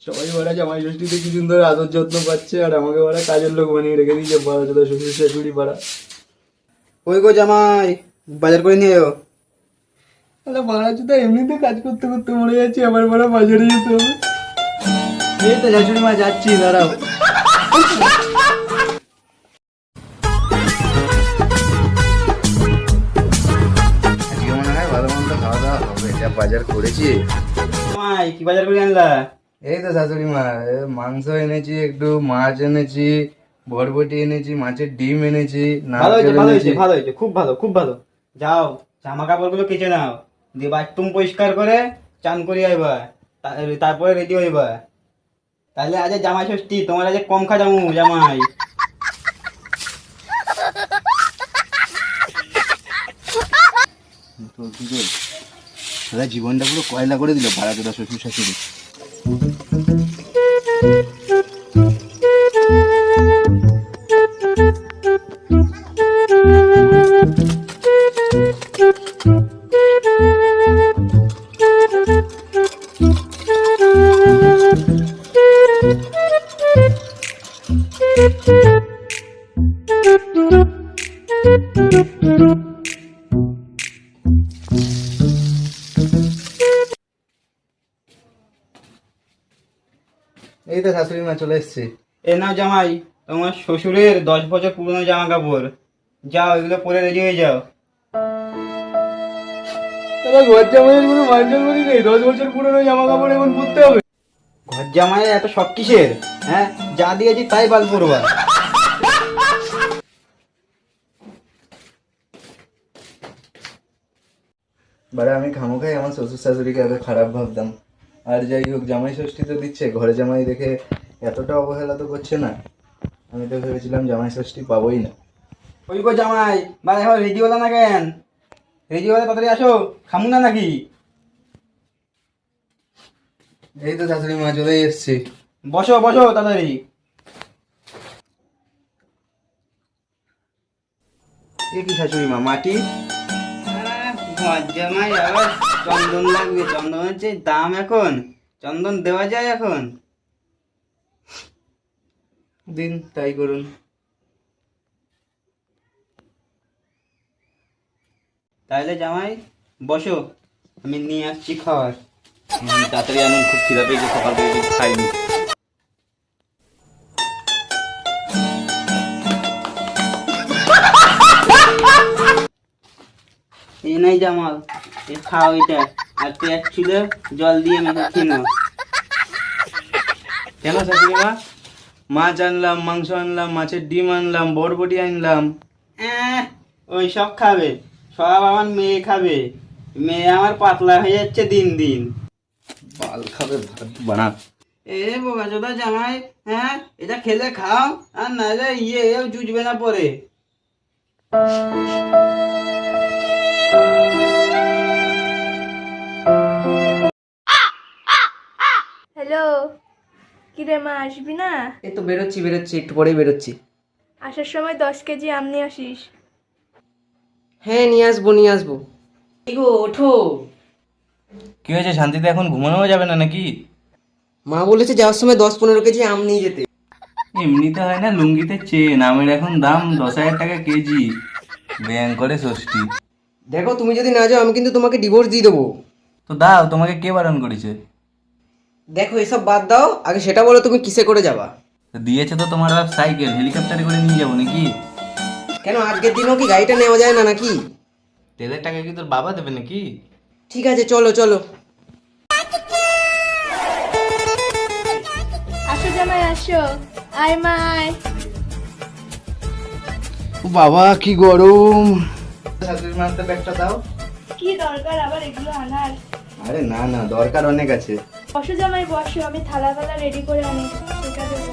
সবাই ওরা জামাই ষষ্ঠীতে কিছুদিন ধরে আদর যত্ন পাচ্ছে, আর আমাকে ওরা কাজের লোক বানিয়ে রেখে দিয়েছে, পাড়া চোদা শ্বশুর শাশুড়ি পাড়া। ওই গো জামাই, বাজার করে নিয়ে এও। তাহলে পাড়া চোদা এমনিতে কাজ করতে করতে মরে যাচ্ছি, আবার বড় বাজারে যেতে হবে। এই তো শাশুড়ি মা যাচ্ছি, দাঁড়াও। আজকে মনে হয় ভালো মন্দ খাওয়া দাওয়া হবে, যা বাজার করেছি। জামাই কি বাজার করে আনলা? এই তো শাশুড়ি মা, মাংস এনেছি, একটু মাছ এনেছি, বরবটি এনেছি, মাছের ডিম এনেছি, ভালো হয়েছে, নারকেল ভালো এনেছি। হয়েছে, ভালো হয়েছে, খুব ভালো, খুব ভালো। যাও জামা কাপড় গুলো কেচে নাও, দিয়ে বাথরুম পরিষ্কার করে চান করি আইবা, তারপরে রেডি হইবা। তাহলে আজ জামাই ষষ্ঠী, তোমার আজ কম খাজামু জামাই। জীবনটা পুরো কয়লা করে দিল পাড়া চোদা শ্বশুর শাশুড়ি। এই তো শাশুড়ি মা চলে এসছে। এ নাও জামাই, তোমার শ্বশুরের 10 বছর পুরনো জামা কাপড়, যাও এগুলো পরে রেডি হয়ে যাও। ঘর জামাইয়ের কোনো মানজল করি নেই, 10 বছর পুরনো জামা কাপড় এখন পরতে হবে। ঘর জামাই এত শখ কিসের? হ্যাঁ, যা দিয়েছি তাই বাল পরবা। বারে আমি খামোখাই আমার শ্বশুর শাশুড়িকে এত খারাপ ভাবতাম। আর যাই হোক, জামাই ষষ্ঠী তো দিচ্ছে, ঘরে জামাই দেখে এতটা অবহেলা তো করছে না। আমি তো ভেবেছিলাম জামাই ষষ্ঠী পাবোই না। ওই গো জামাই, মানে এখন রেডি হলো না কেন? রেডি হলে তাড়াতাড়ি আসো, খামু না নাকি? এই তো শাশুড়ি মা চলে এসছি। বসো বসো তাড়াতাড়ি। এ কি শাশুড়ি মা, মাটি? ঘর জামাই আবার চন্দন লাগবে, চন্দনের যে দাম এখন, চন্দন দেওয়া যায় এখন? দিন তাই করুন। তাহলে জামাই বসো, আমি নিয়ে আসছি খাবার। তাড়াতাড়ি আনুন, খুব খিদা পেয়েছে, সকাল থেকে কিছু খাইনি। এই নাই জামাল, এ খাও এটা, আর পেঁয়াজ ছিল জল দিয়ে মেখে খেয়ে নাও। কেন শাশুড়ি মা? মাছ আনলাম, মাংস আনলাম, মাছের ডিম আনলাম, বরবটি আনলাম। ওই সব খাবে, সব আমার মেয়ে খাবে। মেয়ে আমার পাতলা হয়ে যাচ্ছে দিন দিন। বাল খাবে, ভাত বানা। এ বোকা চোদা জামাই, হ্যাঁ এটা খেলে খাও, আর নাহলে এও জুজবে না পরে। হ্যালো, কি রে মা, আসবি না? এই তো বেরোচ্ছি বেরোচ্ছি, একটু পরেই বেরোচ্ছি। আসার সময় 10 কেজি আম নিয়ে আসিস। হ্যাঁ নিয়ে আসবো নিয়ে আসবো। এই গো ওঠো। কি হয়েছে, শান্তিতে এখন ঘুমানো যাবে না নাকি? মা বলেছে যাওয়ার সময় 10-15 কেজি আম নিয়ে যেতে। এমনিতে হয় না লুঙ্গিতে চেন, আমের এখন দাম 10,000 টাকা কেজি। ব্যাং করে ষষ্ঠী। দেখো তুমি যদি না যাও আমি কিন্তু তোমাকে ডিভোর্স দিয়ে দেবো। তো দাও, তোমাকে কে বারণ করেছে? দেখো এসব বাদ দাও, আগে সেটা বলো তুমি কিসে করে যাবা? তো দিয়েছে তো তোমার বাপ সাইকেল, হেলিকপ্টারে করে নিয়ে যাবো নাকি? কেন আজকের দিনও কি গাড়িটা নেওয়া যায় না নাকি? তেলের টাকা কি তোর বাবা দেবে নাকি? ঠিক আছে চলো চলো। আসো জামাই আসো, আয় মা আয়। বাবা কি গরম। শাশুড়ি মাছটা ব্যাগটা দাও। কি দরকার আবার এগুলো আনার? আরে না না, দরকার অনেক আছে। বসো জামাই বসো, আমি থালা ফালা রেডি করে আনি, সেটা দেবো।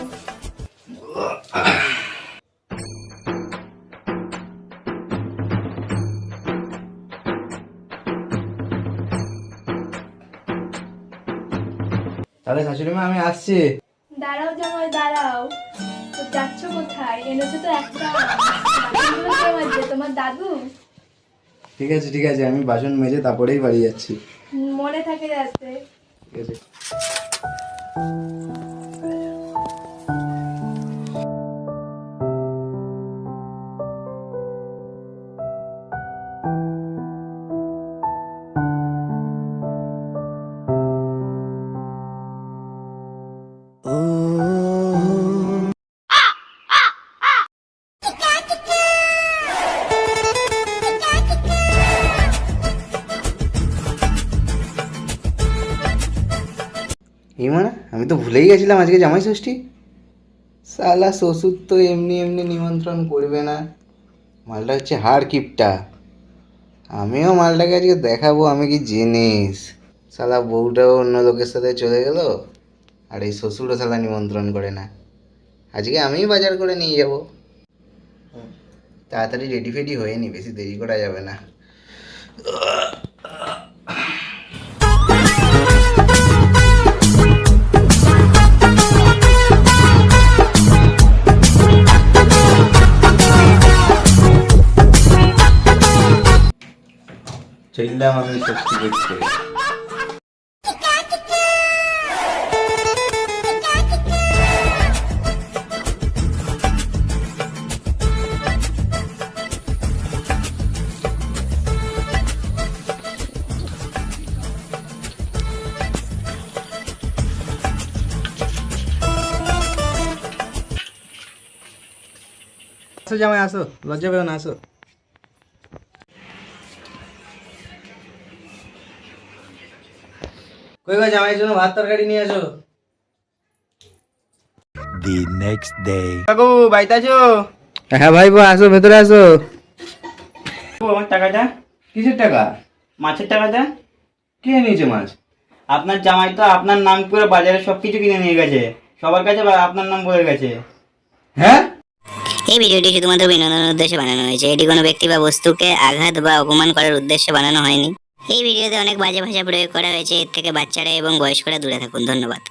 তাহলে শাশুড়ি মা আমি আসছি। দাঁড়াও জামাই দাঁড়াও, তো যাচ্ছ কোথায়? এনেছো তো একটা আম। বাকিগুলো কে মাজবে, তোমার দাদু? ঠিক আছে ঠিক আছে, আমি বাসন মেজে তারপরেই বাড়ি যাচ্ছি। মনে থাকে যাতে। ঠিক আছে। এই মানে আমি তো ভুলেই গেছিলাম আজকে জামাই ষষ্ঠী। সালা শ্বশুর তো এমনি এমনি নিমন্ত্রণ করবে না, মালটা হচ্ছে হাড় কিপটা। আমিও মালটাকে আজকে দেখাবো আমি কি জিনিস। সালা বউটাও অন্য লোকের সাথে চলে গেল, আর এই শ্বশুরও সালা নিমন্ত্রণ করে না। আজকে আমিই বাজার করে নিয়ে যাব। তাড়াতাড়ি রেডি ফেডি হয়ে নি, বেশি দেরি করা যাবে না। চললাম আমি ষষ্ঠী দেখতে। আসো জামাই আসো, লজ্জা পেও না, আসো। কই গো জামাইয়ের জন্য ভাত তরকারি নিয়ে আসো। The next day. কাকু বাড়িতে আছো? হ্যাঁ ভাইপো আসো, ভেতরে আসো। আমার টাকাটা, কিসের টাকা? মাছের টাকাটা। কে নিয়েছে মাছ? আপনার জামাই তো আপনার নাম করে বাজারে সবকিছু কিনে নিয়ে গেছে, সবার কাছে আপনার নাম বলে গেছে। হ্যাঁ, এই ভিডিওটি শুধুমাত্র বিনোদনের উদ্দেশ্যে বানানো হয়েছে। এটি কোনো ব্যক্তি বা বস্তুকে আঘাত বা অপমান করার উদ্দেশ্যে বানানো হয়নি। এই ভিডিওতে অনেক বাজে ভাষা প্রয়োগ করা হয়েছে। এর থেকে বাচ্চারা এবং বয়স্করা দূরে থাকুন। ধন্যবাদ।